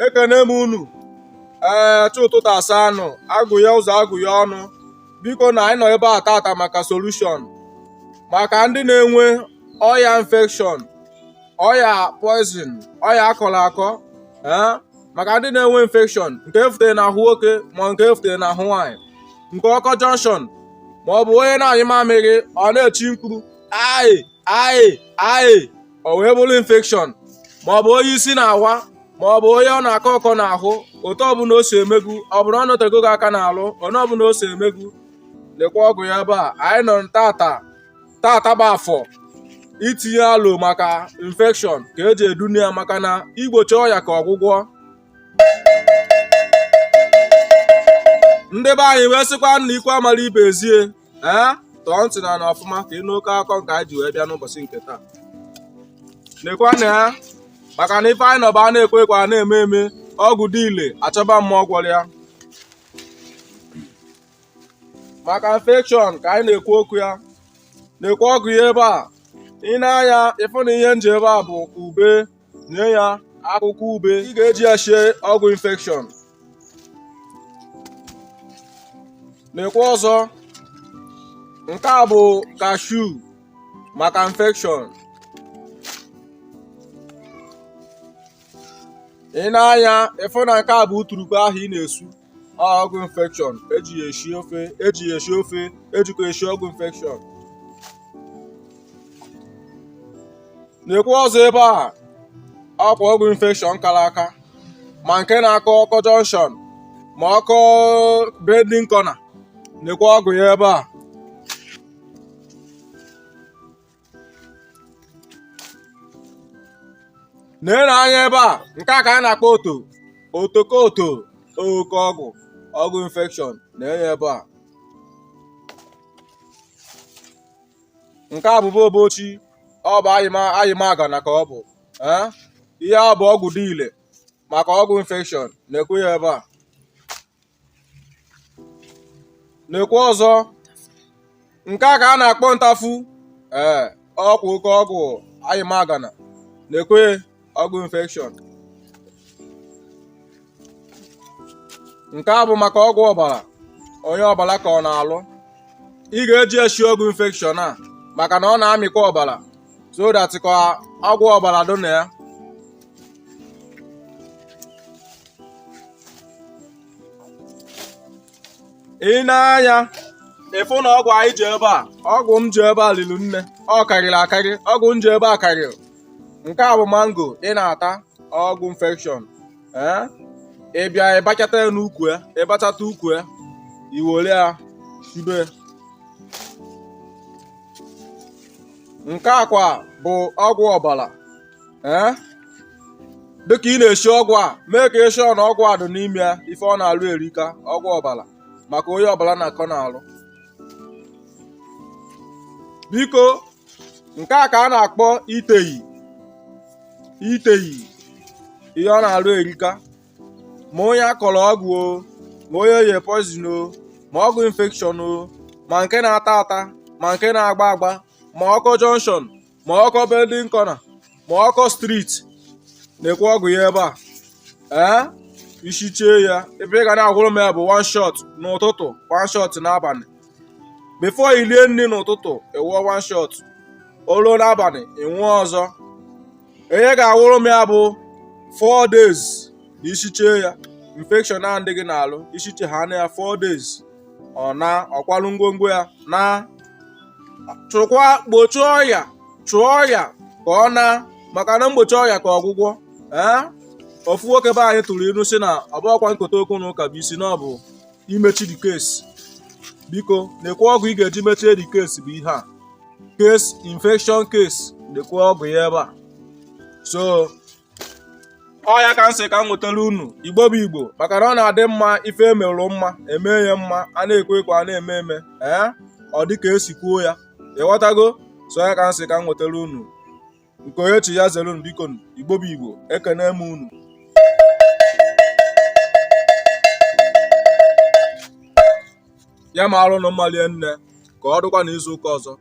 ekene m unu. Chi ụtụtụ asa anụ agụye ụzọ agụye ọnụ. Biko na anyị nọ ebe a tata maka solution maka ndị na-enwe ọya infection, ọya poison, ọya akọrọ akọ, maka ndị na-enwe infection nke efutere n'ahụ nwoke ma nke efutere n'ahụ nwaanyị, nke ọkọ junction, ma ọ bụ onye na-anyụ mamịrị ọ na-eti mkpu aị o wee bụrụ infection, ma ọ bụ onye isi na-awa, ma ọ bụ onye ọ na-akọ ọkọ n'ahụ, otu ọbụla o si emegbu, ọ bụrụ ọ nọtego gị aka n'alụ, onye ọbụla o si emegbu, lekwa ọgwụ ya ebe a. Anyị nọ tata bụ afọ itinye alụ maka infection ka eji eduni ya, maka na igbochi ọya ka ọgwụgwọ. Ndị be anyị wee sịkwa nna ikwe amara ibe ezie, tọọ ntị na ọfụma ka ịnụ oke akọ nke anyị ji wee bịa n'ụbọchị nke taa. Nekwa na ya, maka na ife anyị nọba na-ekwe ekwe na-eme eme, ọgwụ dị ile achọba mmụọ gwọrọ ya. Maka infection ka anyị na-ekwu okwu ya, na-ekwu ọgwụ ya ebe a. Ị na-anya ịfụ na ihe nji ebe a bụ ube, nye ya akwụkwọ ube ị ga-eji ya shie ọgwụ infection. Na-ekwu ọzọ, nke a bụ cashew maka infection. Ị na-anya ịfụ na nke a bụ uturukwu ahụ ị na-esu, ọgwụ infection eji ya esi ofe, ejikwa esi ọgwụ infection. Na-ekwu ọzọ ebe a, ọkwa ọgwụ infection kara aka, ma nke na-akọ ọkọ junction ma ọkọ bending corner, na-ekwu ọgwụ ya ebe a. Na-ere anya ebe a, nke a ka a na-akpọ otokoto oke ọgwụ infection na-enye ebe a. Nke a bụbu obochi, ọ bụ ayịmagana ka ọ bụ. Ihe a bụ ọgwụ dị ile maka ọgwụ infection, na-ekwu ya ebe a. Na-ekwu ọzọ, nke a ka a na-akpọ ntafu, ọkwa oke ọgwụ ayịmagana, na-ekwe ọgwụ infection. Nke a bụ maka ọgwụ ọbara, onye ọbara ka ọ na-alụ, ị ga-eji eshi ọgwụ infection a maka na ọ na-amịkwa ọbara, so that ka ọgwụ ọbara dị na ya. Ị na-anya ịfụ na ọgwụ anyị ji ebe a, ọgwụ m ji ebe a liri nne, ọ karịrị akarị, ọgwụ m ji ebe a karịrị. Nke a bụ mango ị na-ata, ọgwụ infection. Ị bịa ịbachata ya n'ukwu ya, ịbachata ukwu ya, iwere ya shibe. Nke a kwa bụ ọgwụ ọbara. Dịka ị na-eshi ọgwụ a, mee ka ịshọ na ọgwụ a dị n'ime ya, ife ọ na-alụ erika, ọgwụ ọbara maka onye ọbara na-akọ n'alụ. Biko, nke a ka a na-akpọ iteyi, ihe ọ na-alụ erika. Ma onye akọrọ ọgwụ o, ma onye ye poison o, ma ọgwụ infection o, ma nke na-ata ata, ma nke na-agba agba, ma ọkọ junction, ma ọkọ bending corner, ma ọkọ street, na-ekwu ọgwụ ya ebe a. Ishichie ya, ebe ị ga na-agwụrụ m ya bụ one shot n'ụtụtụ, one shot n'abalị. Before i lie nri n'ụtụtụ, ịwụọ one shot, olu n'abalị ịnwụọ ọzọ. Ihe ga-agwụrụ m ya bụ 4 days. Ishichie ya, infection na-adịghị n'alụ, ishiche ha na ya 4 days, ọ na ọkwalụ ngwongwo ya na gbochie ọya, chụọ ọya ka ọ na, maka na mgbochi ọya ka ọgwụgwọ. Ofu nwoke be anyị tụrụ ilu sị na ọ bụ ọkwa nkota okwu na ụka bụ isi, na ọ bụ imechi the case. Biko, na-ekwu ọgwụ ị ga-eji mechie the case bụ ihe a, case infection case, na-ekwu ọgwụ ya ebe a. So ọya ka nsị ka m nwetara unu, Igbo bụ Igbo, maka na ọ na-adị mma ife emerụ mma eme ya mma, a na-ekwe ekwe a na-eme eme, ọ dị ka esi kwuo ya, ịghọtago. So ọya ka nsị ka m nwetara unu, nke onye chi ya zere unu. Biko, Igbo bụ Igbo, ekene m unu. Ya ma alụ na mmalie nne, ka ọ dịkwa n'izu ụka ọzọ.